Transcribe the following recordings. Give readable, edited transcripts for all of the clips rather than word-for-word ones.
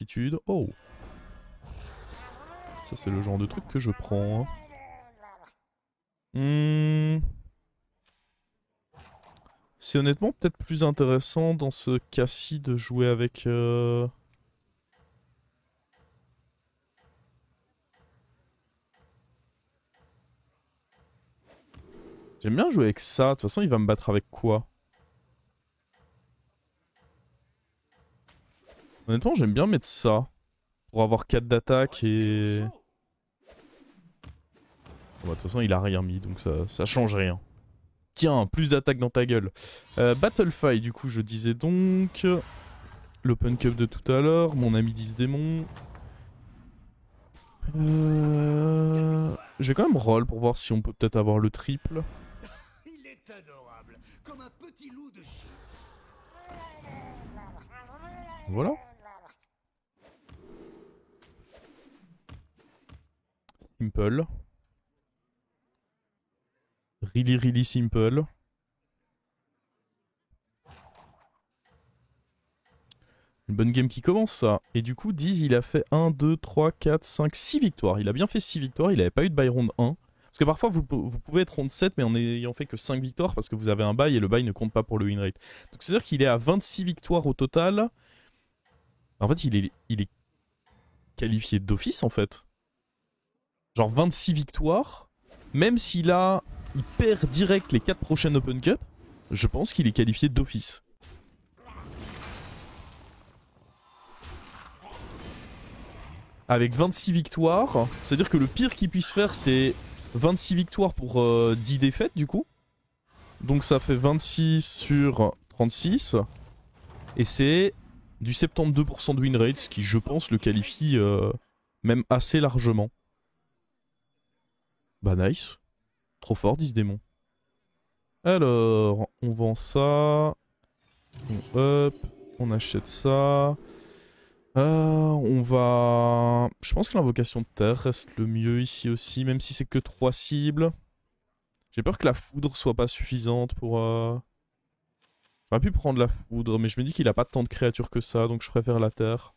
d'incertitude. Oh. Ça c'est le genre de truc que je prends. C'est honnêtement peut-être plus intéressant dans ce cas-ci de jouer avec... J'aime bien jouer avec ça. De toute façon, il va me battre avec quoi? Honnêtement, j'aime bien mettre ça. Pour avoir 4 d'attaque et... Bon, de toute façon, il a rien mis, donc ça change rien. Tiens, plus d'attaque dans ta gueule. Battlefight, du coup, je disais donc... L'Open Cup de tout à l'heure, mon ami 10 démons. J'ai quand même roll pour voir si on peut peut-être avoir le triple. Il est adorable, comme un petit loup de chien. Voilà. Simple. Really simple. Une bonne game qui commence ça. Et du coup, Diz il a fait 1, 2, 3, 4, 5, 6 victoires. Il a bien fait 6 victoires, il n'avait pas eu de bye round 1. Parce que parfois vous pouvez être round 7 mais en ayant fait que 5 victoires parce que vous avez un bye et le bye ne compte pas pour le win rate. Donc c'est-à-dire qu'il est à 26 victoires au total. En fait il est qualifié d'office en fait. Genre 26 victoires. Même s'il perd direct les 4 prochaines Open Cup, je pense qu'il est qualifié d'office. Avec 26 victoires, c'est-à-dire que le pire qu'il puisse faire c'est 26 victoires pour 10 défaites du coup. Donc ça fait 26 sur 36. Et c'est du 72% de win rate, ce qui je pense le qualifie même assez largement. Bah nice. Trop fort 10 démons. Alors, on vend ça. On up. On achète ça. On va... Je pense que l'invocation de terre reste le mieux ici aussi, même si c'est que 3 cibles. J'ai peur que la foudre soit pas suffisante pour... J'aurais pu prendre la foudre, mais je me dis qu'il a pas tant de créatures que ça, donc je préfère la terre.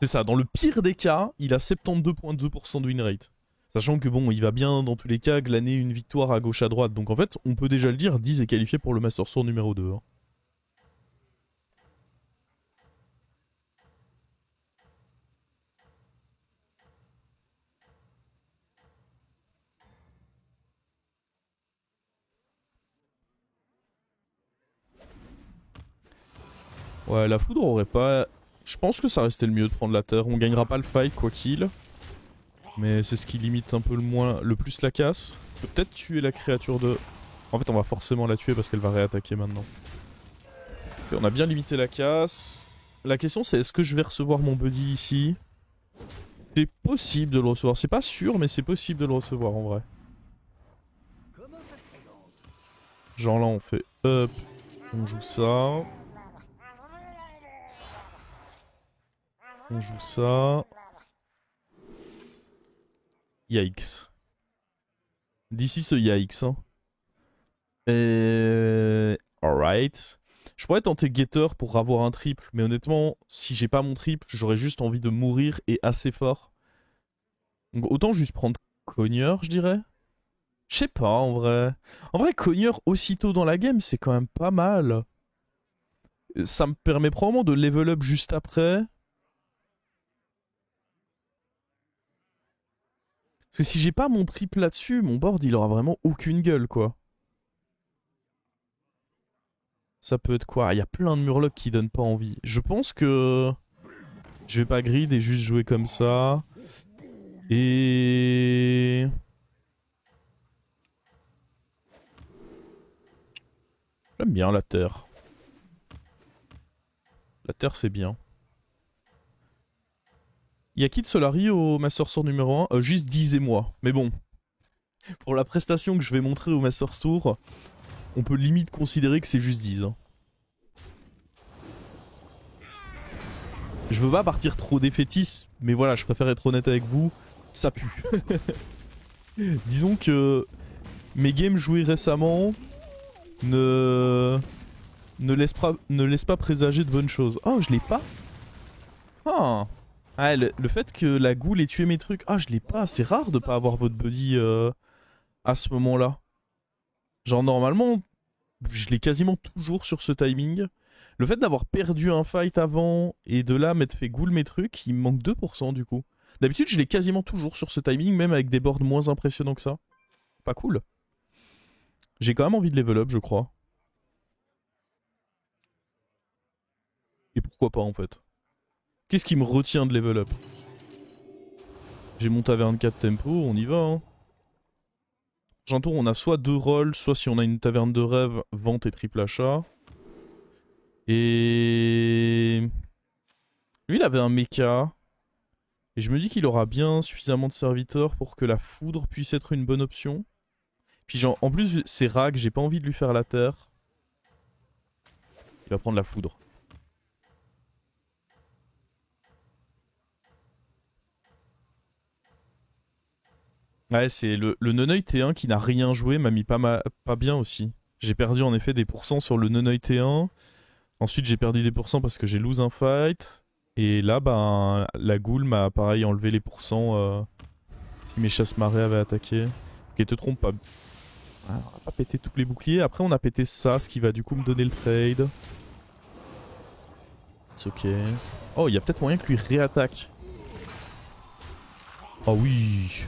C'est ça, dans le pire des cas, il a 72,2% de win rate. Sachant que bon, il va bien dans tous les cas glaner une victoire à gauche à droite. Donc en fait, on peut déjà le dire, Diz est qualifié pour le Master Sword numéro 2. Hein. Ouais, la foudre aurait pas... Je pense que ça restait le mieux de prendre la terre. On gagnera pas le fight, quoi qu'il. Mais c'est ce qui limite un peu le plus la casse. On peut peut-être tuer la créature de... En fait, on va forcément la tuer parce qu'elle va réattaquer maintenant. Et on a bien limité la casse. La question, c'est est-ce que je vais recevoir mon buddy ici? C'est possible de le recevoir. C'est pas sûr, mais c'est possible de le recevoir en vrai. Genre là, on fait up. On joue ça. On joue ça. Yikes. D'ici ce yikes. Hein. Alright. Je pourrais tenter Getter pour avoir un triple, mais honnêtement, si j'ai pas mon triple, j'aurais juste envie de mourir et assez fort. Donc autant juste prendre Cogneur, je dirais. Je sais pas, en vrai. En vrai, Cogneur aussitôt dans la game, c'est quand même pas mal. Ça me permet probablement de level up juste après. Parce que si j'ai pas mon triple là-dessus, mon board il aura vraiment aucune gueule quoi. Ça peut être quoi? Il y a plein de murlocs qui donnent pas envie. Je pense que je vais pas grid et juste jouer comme ça. Et... J'aime bien la terre. La terre c'est bien. Il y a qui de Solari au Master Sword numéro 1 Juste Diz et moi. Mais bon, pour la prestation que je vais montrer au Master Sword, on peut limite considérer que c'est juste Diz. Hein. Je veux pas partir trop défaitiste, mais voilà, je préfère être honnête avec vous, ça pue. Disons que mes games joués récemment ne ne laisse pas présager de bonnes choses. Oh, je l'ai pas. Ah, ah le fait que la goule ait tué mes trucs. Ah, je l'ai pas. C'est rare de pas avoir votre buddy à ce moment-là. Genre, normalement, je l'ai quasiment toujours sur ce timing. Le fait d'avoir perdu un fight avant et de là m'être fait goule mes trucs, il me manque 2% du coup. D'habitude, je l'ai quasiment toujours sur ce timing, même avec des boards moins impressionnants que ça. Pas cool. J'ai quand même envie de level up, je crois. Et pourquoi pas en fait. Qu'est-ce qui me retient de level up? J'ai mon taverne 4 tempo, on y va hein. Prochain tour, on a soit 2 rolls, soit si on a une taverne de rêve, vente et triple achat. Et... lui, il avait un mecha. Et je me dis qu'il aura bien suffisamment de serviteurs pour que la foudre puisse être une bonne option. Puis genre, en plus, c'est Rag, j'ai pas envie de lui faire la terre. Il va prendre la foudre. Ouais, c'est le Noneuil T1 qui n'a rien joué, m'a mis pas bien aussi. J'ai perdu en effet des pourcents sur le Noneuil T1. Ensuite, j'ai perdu des pourcents parce que j'ai lose un fight. Et là, ben, la goule m'a pareil enlevé les pourcents si mes chasse-marées avaient attaqué. Ok, te trompe pas. Ah, on a pas pété tous les boucliers. Après, on a pété ça, ce qui va du coup me donner le trade. C'est ok. Oh, il y a peut-être moyen que lui réattaque. Oh oui.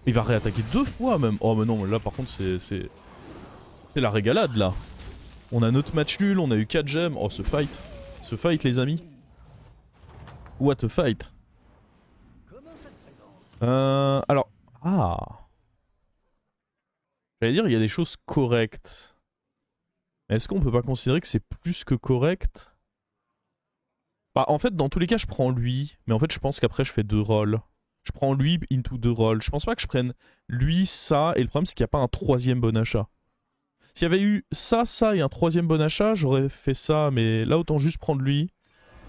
Il va réattaquer 2 fois même. Oh mais non, là par contre c'est la régalade là. On a notre match nul, on a eu 4 gemmes. Oh ce fight. Ce fight les amis. What a fight. Alors... ah. J'allais dire il y a des choses correctes. Est-ce qu'on peut pas considérer que c'est plus que correct? Bah en fait dans tous les cas je prends lui. Mais en fait je pense qu'après je fais 2 rolls. Je prends lui into 2 rolls. Je pense pas que je prenne lui, ça. Et le problème c'est qu'il n'y a pas un troisième bon achat. S'il y avait eu ça, ça et un troisième bon achat, j'aurais fait ça. Mais là autant juste prendre lui.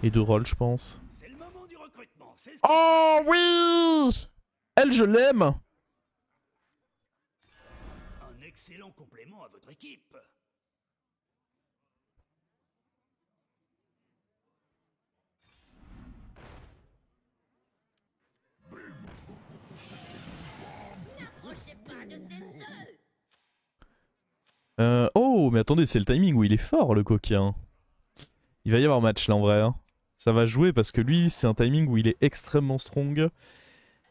Et 2 rolls je pense. C'est le moment du recrutement. Oh oui. Elle je l'aime. Un excellent complément à votre équipe. Oh mais attendez, c'est le timing où il est fort le coquin. Il va y avoir match là en vrai. Hein. Ça va jouer parce que lui c'est un timing où il est extrêmement strong.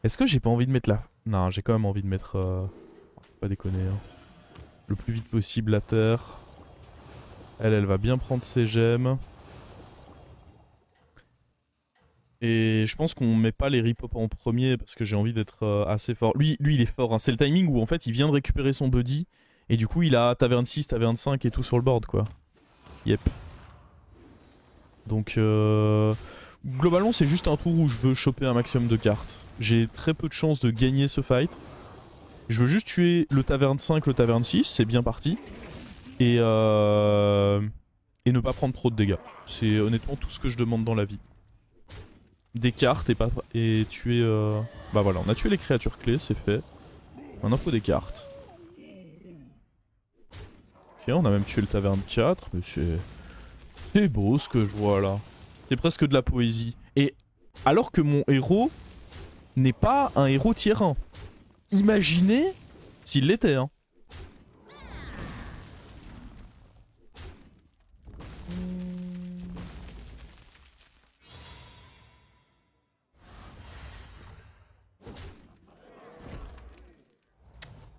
Est-ce que j'ai pas envie de mettre la... non j'ai quand même envie de mettre... faut pas déconner. Hein. Le plus vite possible la terre. Elle va bien prendre ses gemmes. Et je pense qu'on met pas les ripop en premier parce que j'ai envie d'être assez fort. Lui il est fort. Hein. C'est le timing où en fait il vient de récupérer son buddy. Et du coup il a taverne 6, taverne 5 et tout sur le board quoi. Yep. Donc globalement c'est juste un tour où je veux choper un maximum de cartes. J'ai très peu de chances de gagner ce fight. Je veux juste tuer le taverne 5, le taverne 6, c'est bien parti. Et ne pas prendre trop de dégâts. C'est honnêtement tout ce que je demande dans la vie. Des cartes et tuer... bah voilà, on a tué les créatures clés, c'est fait. Maintenant faut des cartes. Ok, on a même tué le taverne 4, mais c'est beau ce que je vois là. C'est presque de la poésie. Et alors que mon héros n'est pas un héros tier 1. Imaginez s'il l'était, hein.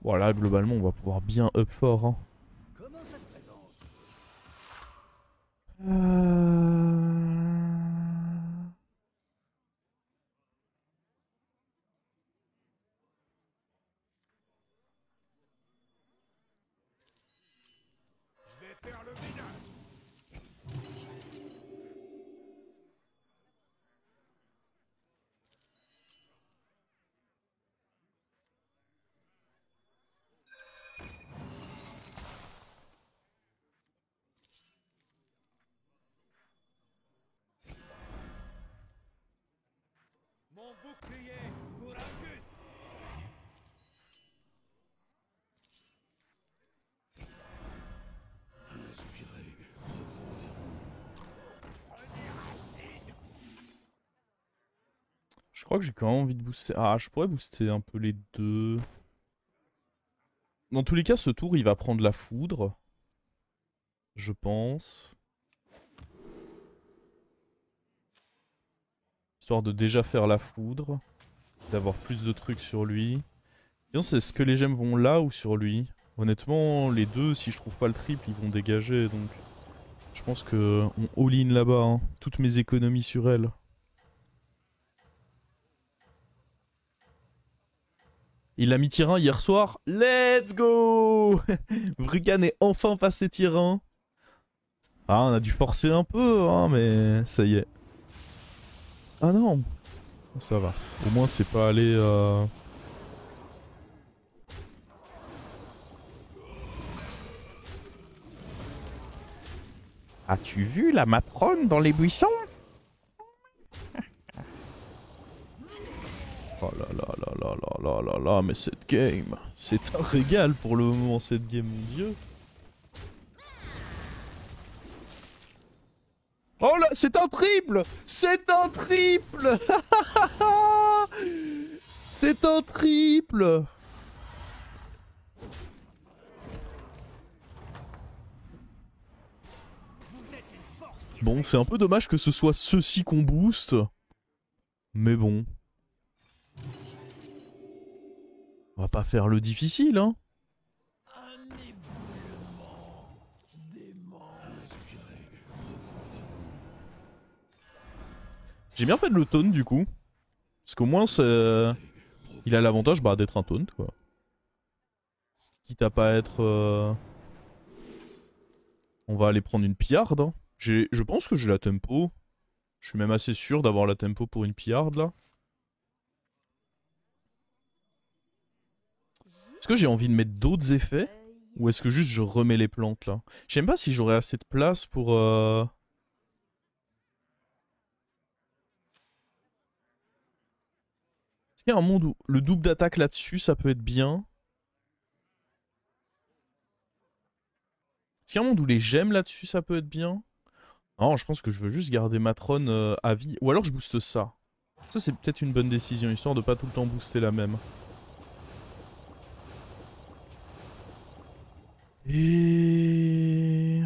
Voilà, globalement, on va pouvoir bien up fort. Hein. Comment ça se présente? Je vais faire le ménage. crois que j'ai quand même envie de booster. Ah, je pourrais booster un peu les deux. Dans tous les cas, ce tour, il va prendre la foudre. Je pense. Histoire de déjà faire la foudre. D'avoir plus de trucs sur lui. Sinon, c'est ce que les gemmes vont là ou sur lui. Honnêtement, les deux, si je trouve pas le triple, ils vont dégager. Donc, je pense que on all-in là-bas. Hein. Toutes mes économies sur elle. Il a mis tir 1 hier soir. Let's go. Brugan est enfin passé tir 1. Ah, on a dû forcer un peu, hein, mais ça y est. Ah non. Ça va. Au moins, c'est pas allé... As-tu vu la matrone dans les buissons? Oh là là là là là là là là, mais cette game, c'est un régal pour le moment, cette game, mon dieu. Oh là, c'est un triple! C'est un triple! C'est un triple! Bon, c'est un peu dommage que ce soit ceci qu'on booste. Mais bon. On va pas faire le difficile, hein. J'ai bien fait de le taunt du coup. Parce qu'au moins, il a l'avantage d'être un taunt, quoi. Quitte à pas être... On va aller prendre une pillarde. Hein. Je pense que j'ai la tempo. Je suis même assez sûr d'avoir la tempo pour une pillarde, là. Est-ce que j'ai envie de mettre d'autres effets? Ou est-ce que juste je remets les plantes, là? Je sais même pas si j'aurai assez de place pour... Est-ce qu'il y a un monde où le double d'attaque là-dessus, ça peut être bien? Est-ce qu'il y a un monde où les gemmes là-dessus, ça peut être bien? Non, je pense que je veux juste garder Matron à vie. Ou alors je booste ça. Ça, c'est peut-être une bonne décision, histoire de pas tout le temps booster la même. Et...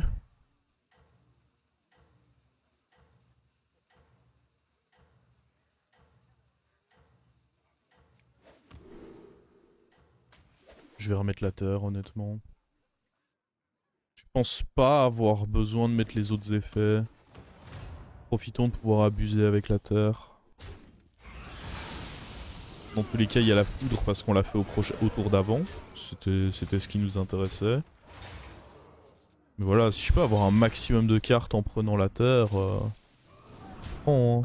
Je vais remettre la terre, honnêtement. Je pense pas avoir besoin de mettre les autres effets. Profitons de pouvoir abuser avec la terre. Dans tous les cas, il y a la foudre parce qu'on l'a fait au tour d'avant. C'était ce qui nous intéressait. Mais voilà, si je peux avoir un maximum de cartes en prenant la terre... Oh, hein.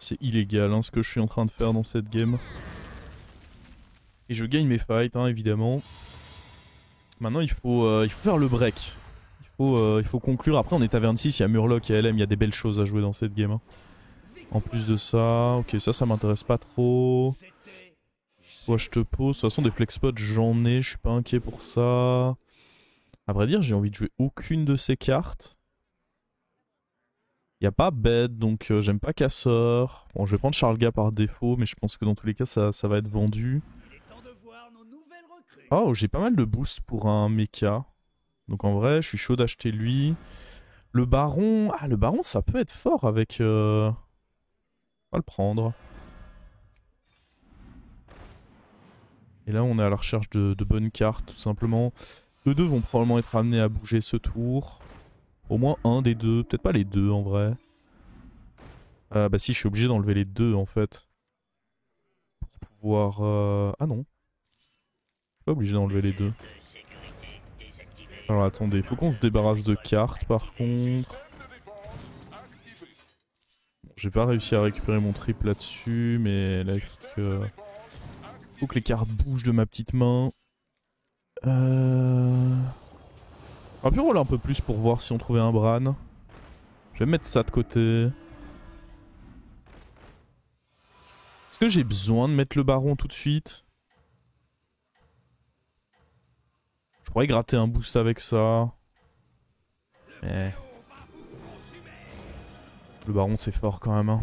C'est illégal hein, ce que je suis en train de faire dans cette game. Et je gagne mes fights, hein, évidemment. Maintenant, il faut faire le break. Il faut conclure. Après, on est taverne 6, il y a Murloc et LM, il y a des belles choses à jouer dans cette game. Hein. En plus de ça, ok, ça m'intéresse pas trop. Soit je te pose. De toute façon, des flex spots, j'en ai, je suis pas inquiet pour ça. À vrai dire, j'ai envie de jouer aucune de ces cartes. Il n'y a pas bête, donc j'aime pas casseur. Bon, je vais prendre Charlga par défaut, mais je pense que dans tous les cas, ça va être vendu. Oh, j'ai pas mal de boost pour un mecha. Donc en vrai, je suis chaud d'acheter lui. Le baron... Ah, le baron, ça peut être fort avec... On va le prendre. Et là, on est à la recherche de bonnes cartes, tout simplement. Les deux vont probablement être amenés à bouger ce tour. Au moins un des deux. Peut-être pas les deux, en vrai. Bah si, je suis obligé d'enlever les deux, en fait. Pour pouvoir... Ah non. Pas obligé d'enlever les deux. Alors attendez, il faut qu'on se débarrasse de cartes, par contre. Bon, j'ai pas réussi à récupérer mon triple là-dessus, mais là, il faut que les cartes bougent de ma petite main. On va plus rouler un peu plus pour voir si on trouvait un Bran. Je vais mettre ça de côté. Est-ce que j'ai besoin de mettre le baron tout de suite? Je pourrais gratter un boost avec ça. Mais... le baron c'est fort quand même. Hein.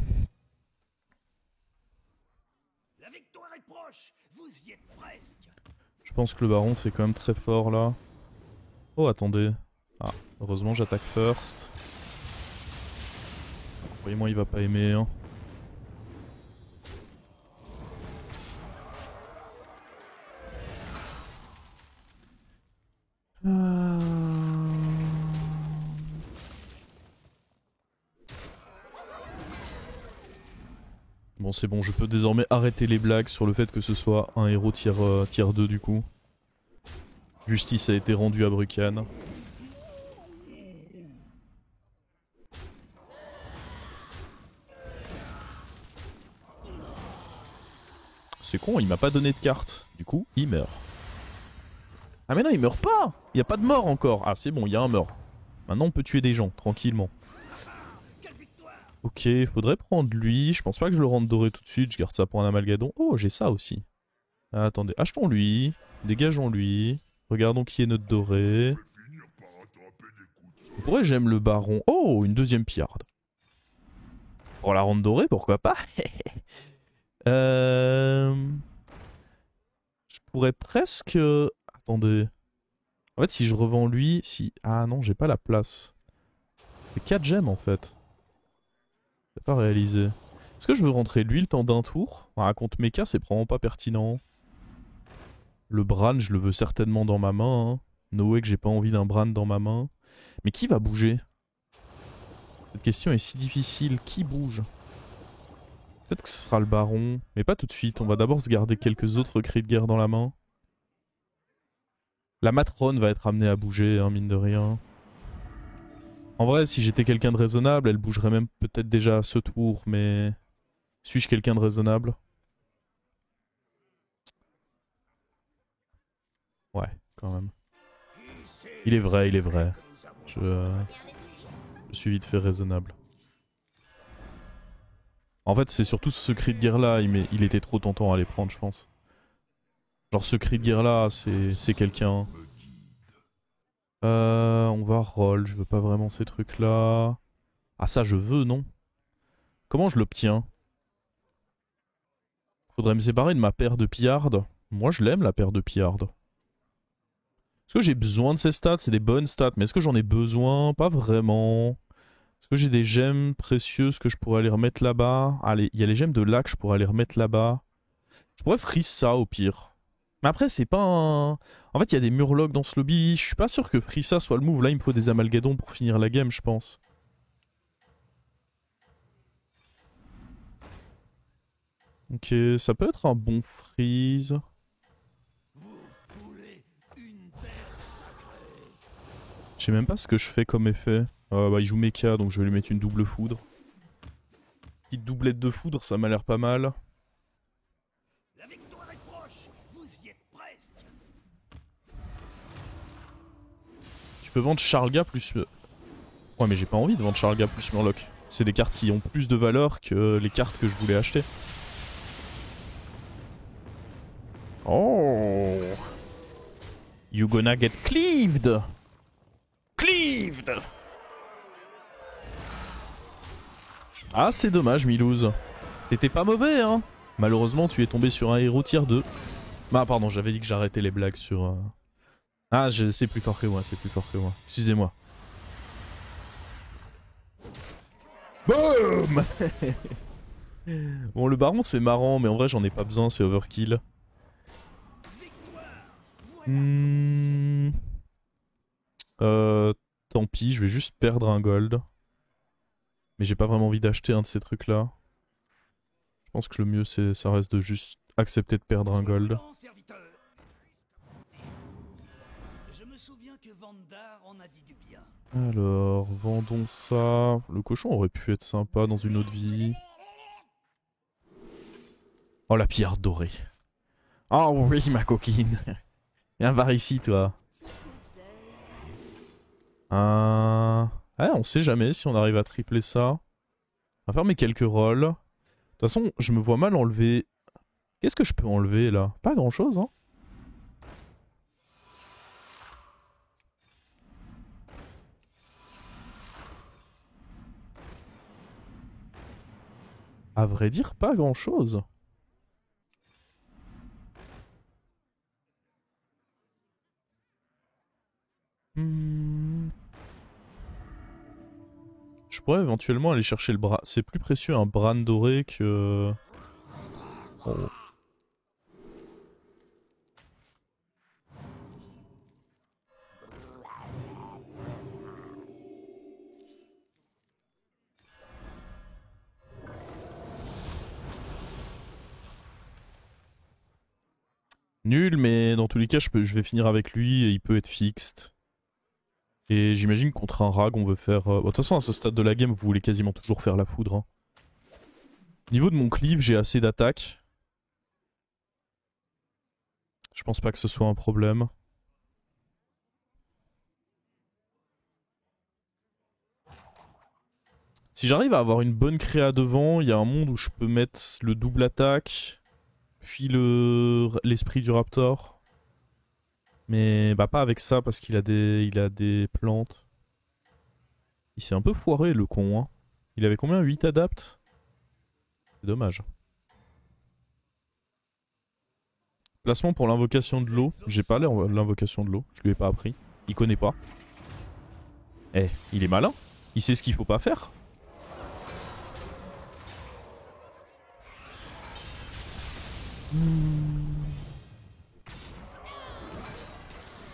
La victoire est proche. Vous y êtes presque. Je pense que le baron c'est quand même très fort là. Oh attendez. Ah, heureusement j'attaque first. Croyez-moi il va pas aimer. Hein. Bon c'est bon, je peux désormais arrêter les blagues sur le fait que ce soit un héros tier 2 du coup. Justice a été rendue à Brucan. C'est con, il m'a pas donné de carte. Du coup, il meurt. Ah mais non, il meurt pas. Il y a pas de mort encore. Ah c'est bon, il y a un mort. Maintenant on peut tuer des gens, tranquillement. Ok, faudrait prendre lui. Je pense pas que je le rende doré tout de suite. Je garde ça pour un amalgadon. Oh, j'ai ça aussi. Ah, attendez, achetons lui. Dégageons lui. Regardons qui est notre doré. Pourquoi j'aime le baron? Oh, une deuxième piarde. Pour la rendre dorée, pourquoi pas? Je pourrais presque... Attendez. En fait, si je revends lui... si... Ah non, j'ai pas la place. C'est 4 gemmes en fait. C'est pas réalisé. Est-ce que je veux rentrer lui le temps d'un tour? Ah, contre Mecha, c'est probablement pas pertinent. Le Bran, je le veux certainement dans ma main. Hein. No way que j'ai pas envie d'un Bran dans ma main. Mais qui va bouger? Cette question est si difficile. Qui bouge? Peut-être que ce sera le baron. Mais pas tout de suite. On va d'abord se garder quelques autres cris de guerre dans la main. La matrone va être amenée à bouger, hein, mine de rien. En vrai, si j'étais quelqu'un de raisonnable, elle bougerait même peut-être déjà à ce tour, mais... suis-je quelqu'un de raisonnable? Ouais, quand même. Il est vrai, il est vrai. Je suis vite fait raisonnable. En fait, c'est surtout ce cri de guerre là, il était trop tentant à les prendre, je pense. Genre ce cri de guerre là, c'est quelqu'un... on va roll, je veux pas vraiment ces trucs là. Ah ça je veux, non? Comment je l'obtiens? Faudrait me séparer de ma paire de pillards. Moi je l'aime la paire de pillards. Est-ce que j'ai besoin de ces stats? C'est des bonnes stats, mais est-ce que j'en ai besoin? Pas vraiment. Est-ce que j'ai des gemmes précieuses que je pourrais aller remettre là-bas? Allez, il y a les gemmes de lac, je pourrais aller remettre là-bas. Je pourrais freeze ça au pire. Mais après, c'est pas un... En fait, il y a des murlocs dans ce lobby. Je suis pas sûr que Frissa soit le move. Là, il me faut des amalgadons pour finir la game, je pense. Ok, ça peut être un bon freeze. Je sais même pas ce que je fais comme effet. Bah, il joue mecha, donc je vais lui mettre une double foudre. Petite doublette de foudre, ça m'a l'air pas mal. La victoire est proche. Vous y êtes presque. Tu peux vendre Charlga plus... Ouais, mais j'ai pas envie de vendre Charlga plus Murloc. C'est des cartes qui ont plus de valeur que les cartes que je voulais acheter. Oh! You gonna get cleaved! Cleaved! Ah, c'est dommage, Milouz. T'étais pas mauvais, hein? Malheureusement, tu es tombé sur un héros tier 2. Ah, pardon, j'avais dit que j'arrêtais les blagues sur... Ah, c'est plus fort que moi, c'est plus fort que moi. Excusez-moi. Boom! Bon, le baron, c'est marrant, mais en vrai, j'en ai pas besoin, c'est overkill. Tant pis, je vais juste perdre un gold. Mais j'ai pas vraiment envie d'acheter un de ces trucs-là. Je pense que le mieux, ça reste de juste accepter de perdre un gold. Alors, vendons ça. Le cochon aurait pu être sympa dans une autre vie. Oh, la pierre dorée. Oh oui, ma coquine. Viens voir ici, toi. Ouais, on sait jamais si on arrive à tripler ça. On va faire mes quelques rolls. De toute façon, je me vois mal enlever... Qu'est-ce que je peux enlever, là? Pas grand-chose, hein. À vrai dire, pas grand-chose. Je pourrais éventuellement aller chercher le bras. C'est plus précieux un Bran doré que... Oh. Nul, mais dans tous les cas, je vais finir avec lui et il peut être fixed. Et j'imagine contre un rag, on veut faire... Bon, de toute façon, à ce stade de la game, vous voulez quasiment toujours faire la foudre. Hein. Niveau de mon cleave, j'ai assez d'attaque. Je pense pas que ce soit un problème. Si j'arrive à avoir une bonne créa devant, il y a un monde où je peux mettre le double attaque, puis l'esprit du raptor. Mais bah pas avec ça parce qu'il a des plantes. Il s'est un peu foiré le con. Hein. Il avait combien? 8 adaptes? C'est dommage. Placement pour l'invocation de l'eau. J'ai pas l'invocation de l'eau. Je lui ai pas appris. Il connaît pas. Eh, il est malin. Il sait ce qu'il faut pas faire.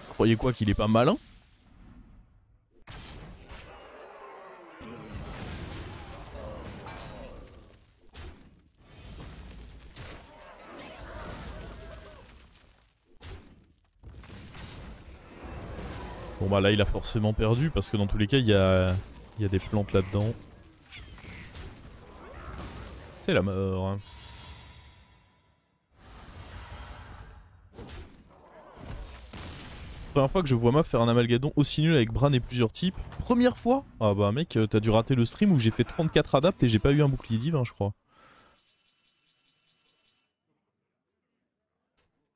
Croyez quoi qu'il est pas malin? Bon bah là il a forcément perdu parce que dans tous les cas il y a des plantes là-dedans. C'est la mort. Hein. Première fois que je vois Maf faire un amalgadon aussi nul avec Bran et plusieurs types. Première fois? Ah bah mec, t'as dû rater le stream où j'ai fait 34 adaptes et j'ai pas eu un bouclier divin je crois.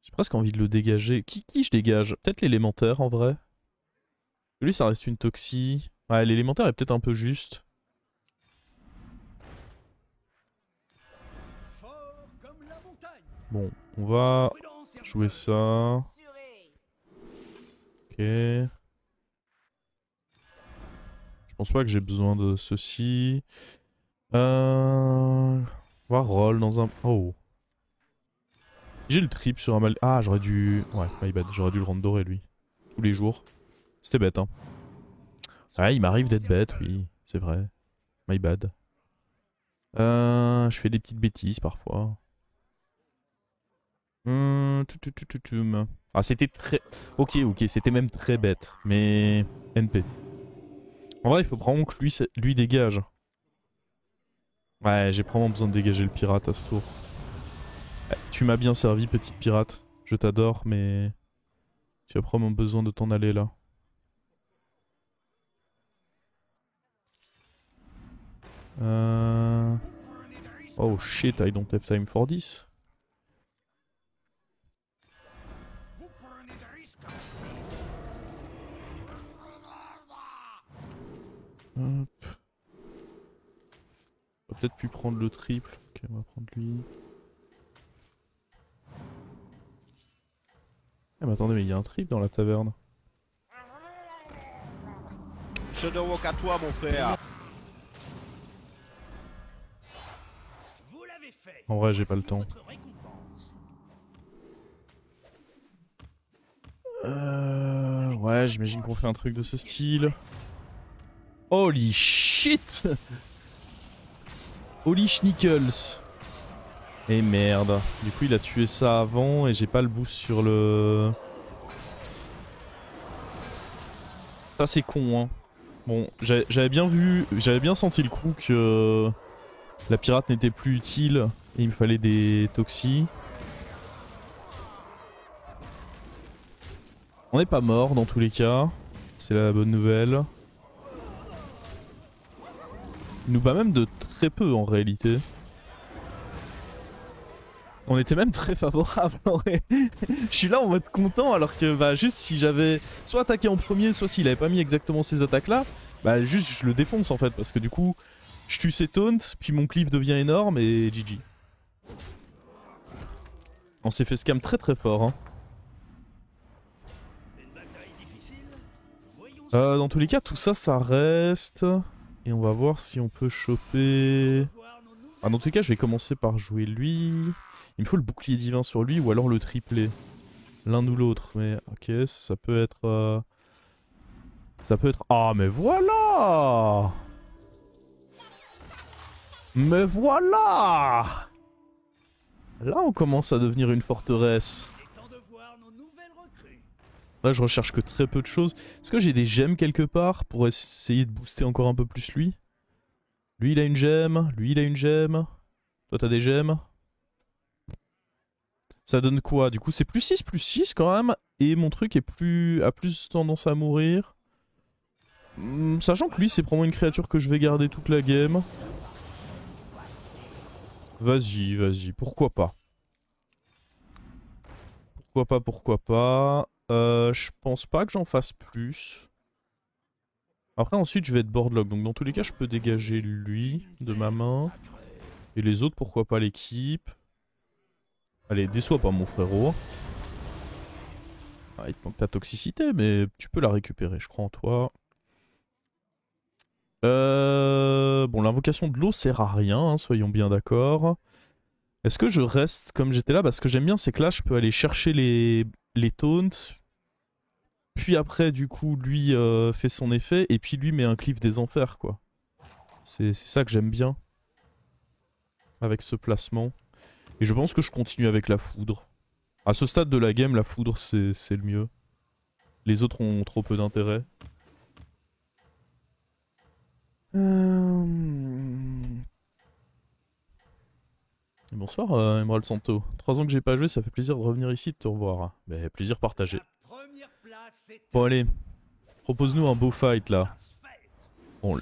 J'ai presque envie de le dégager. Qui je dégage? Peut-être l'élémentaire en vrai. Lui ça reste une toxie. Ouais l'élémentaire est peut-être un peu juste. Bon, on va jouer ça. Ok. Je pense pas que j'ai besoin de ceci. On va roll dans un... Oh. J'ai le trip sur un mal... Ah, j'aurais dû... Ouais, my bad. J'aurais dû le rendre doré, lui. Tous les jours. C'était bête, hein. Ouais, il m'arrive d'être bête, oui. C'est vrai. My bad. Je fais des petites bêtises, parfois. Ah, c'était très... Ok, c'était même très bête. Mais... NP. En vrai, il faut vraiment que lui dégage. Ouais, j'ai vraiment besoin de dégager le pirate à ce tour. Tu m'as bien servi, petite pirate. Je t'adore, mais... Tu as probablement besoin de t'en aller, là. Oh shit, I don't have time for this. Hop. On va peut-être plus prendre le triple. Ok, on va prendre lui. Ah mais attendez, mais il y a un triple dans la taverne. Shadowwalk à toi, mon frère. En vrai, j'ai pas le temps. Ouais, j'imagine qu'on fait un truc de ce style. Holy shit! Holy schnickels! Et merde. Du coup, il a tué ça avant et j'ai pas le boost sur le... Ça, c'est con, hein. Bon, j'avais bien vu... J'avais bien senti le coup que... La pirate n'était plus utile et il me fallait des toxis. On n'est pas mort dans tous les cas. C'est la bonne nouvelle. Il nous bat même de très peu en réalité. On était même très favorable en vrai. Je suis là en mode content alors que bah juste si j'avais soit attaqué en premier, soit s'il avait pas mis exactement ces attaques là, bah juste je le défonce en fait parce que du coup je tue ses taunts, puis mon cleave devient énorme et GG. On s'est fait scam très très fort hein. Dans tous les cas tout ça ça reste. Et on va voir si on peut choper... Ah, dans tous les cas je vais commencer par jouer lui. Il me faut le bouclier divin sur lui ou alors le triplé. L'un ou l'autre. Mais ok, ça peut être... Ça peut être... Ah mais voilà! Mais voilà! Là on commence à devenir une forteresse. Là je recherche que très peu de choses. Est-ce que j'ai des gemmes quelque part pour essayer de booster encore un peu plus lui? Lui il a une gemme, lui il a une gemme. Toi t'as des gemmes? Ça donne quoi? Du coup c'est plus 6 quand même. Et mon truc est a plus tendance à mourir. Sachant que lui c'est probablement une créature que je vais garder toute la game. Vas-y, vas-y, pourquoi pas. Pourquoi pas. Je pense pas que j'en fasse plus. Après ensuite je vais être boardlock. Donc dans tous les cas je peux dégager lui de ma main. Et les autres pourquoi pas l'équipe. Allez, déçois pas mon frérot. Ah, il te manque ta toxicité, mais tu peux la récupérer, je crois en toi. Bon, l'invocation de l'eau sert à rien, hein, soyons bien d'accord. Est-ce que je reste comme j'étais là? Parce que j'aime bien, c'est que là, je peux aller chercher les taunts. Puis après, du coup, lui fait son effet, et puis lui met un cleave des enfers, quoi. C'est ça que j'aime bien. Avec ce placement. Et je pense que je continue avec la foudre. À ce stade de la game, la foudre c'est le mieux. Les autres ont trop peu d'intérêt. Bonsoir Emerald Santo. 3 ans que j'ai pas joué, ça fait plaisir de revenir ici et de te revoir. Mais plaisir partagé. Bon allez, propose-nous un beau fight là. Bon,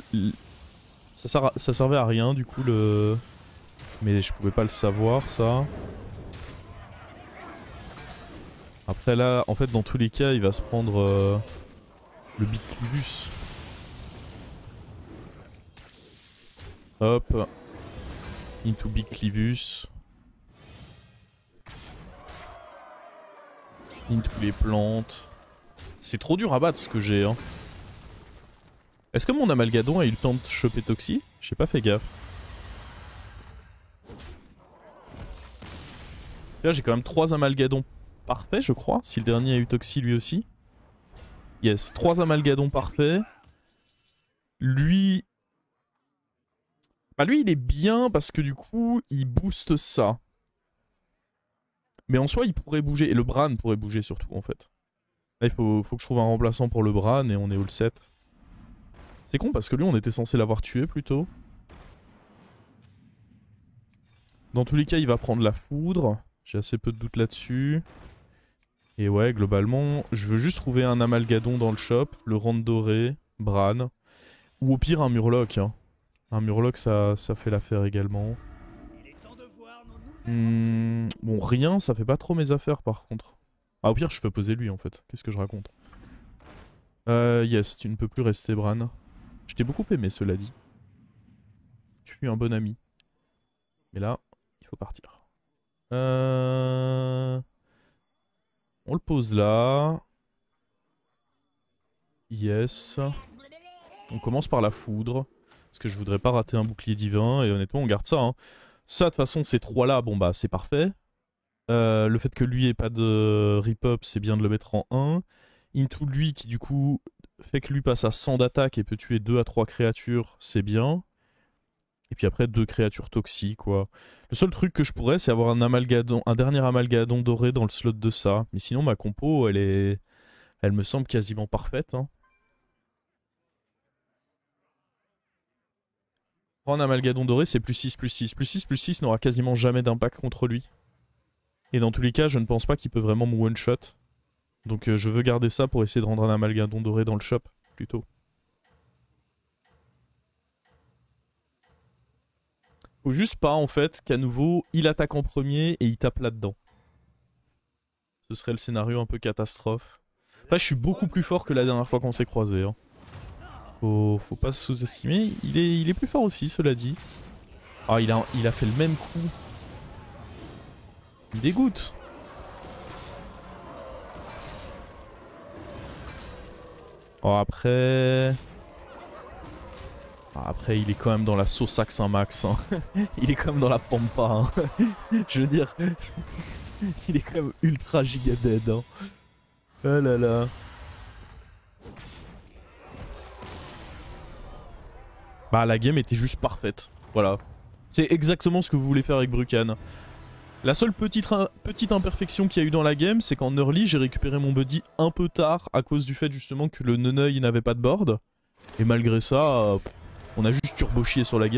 ça servait à rien du coup le... Mais je pouvais pas le savoir ça. Après là, en fait dans tous les cas, il va se prendre le Big Clivus. Hop. Into Big Clivus. Into les plantes. C'est trop dur à battre ce que j'ai hein. Est-ce que mon Amalgadon a eu le temps de choper Toxie? J'ai pas fait gaffe. Là j'ai quand même 3 Amalgadons parfaits je crois. Si le dernier a eu Toxie lui aussi. Yes, 3 Amalgadons parfaits. Lui... Bah lui il est bien parce que du coup il booste ça. Mais en soi il pourrait bouger. Et le Bran pourrait bouger surtout en fait. Là il faut que je trouve un remplaçant pour le Bran et on est all set. C'est con parce que lui on était censé l'avoir tué plutôt. Dans tous les cas il va prendre la foudre. J'ai assez peu de doute là-dessus. Et ouais globalement je veux juste trouver un Amalgadon dans le shop. Le rendre doré, Bran. Ou au pire un Murloc hein. Un Murloc ça fait l'affaire également. Bon rien ça fait pas trop mes affaires par contre. Ah au pire je peux poser lui en fait. Qu'est-ce que je raconte? Yes tu ne peux plus rester Bran. Je t'ai beaucoup aimé cela dit. Tu es un bon ami. Mais là il faut partir. On le pose là. Yes. On commence par la foudre. Parce que je voudrais pas rater un bouclier divin. Et honnêtement on garde ça hein. Ça de toute façon ces 3 là bon bah c'est parfait. Le fait que lui ait pas de rip-up c'est bien de le mettre en 1. Into lui qui du coup fait que lui passe à 100 d'attaque et peut tuer 2 à 3 créatures c'est bien. Et puis après 2 créatures toxiques quoi. Le seul truc que je pourrais c'est avoir un Amalgadon, un dernier Amalgadon doré dans le slot de ça. Mais sinon ma compo elle me semble quasiment parfaite hein. Prendre un Amalgadon doré c'est plus 6, plus 6. Plus 6, plus 6 n'aura quasiment jamais d'impact contre lui. Et dans tous les cas je ne pense pas qu'il peut vraiment me one-shot. Donc je veux garder ça pour essayer de rendre un amalgadon doré dans le shop, plutôt. Faut juste pas, en fait, qu'à nouveau, il attaque en premier et il tape là-dedans. Ce serait le scénario un peu catastrophe. Enfin, je suis beaucoup plus fort que la dernière fois qu'on s'est croisés. Hein. Faut pas se sous-estimer. Il est plus fort aussi, cela dit. Ah, il a fait le même coup. Il me dégoûte. Oh, après... Après, il est quand même dans la sauce Saint-Max. Hein. Il est quand même dans la pampa. Hein. Je veux dire... Il est quand même ultra giga dead. Hein. Oh là là. Bah, la game était juste parfaite. Voilà. C'est exactement ce que vous voulez faire avec Brucan. La seule petite imperfection qu'il y a eu dans la game, c'est qu'en early, j'ai récupéré mon buddy un peu tard à cause du fait justement que le Neneuil n'avait pas de board. Et malgré ça, on a juste turbo chié sur la game.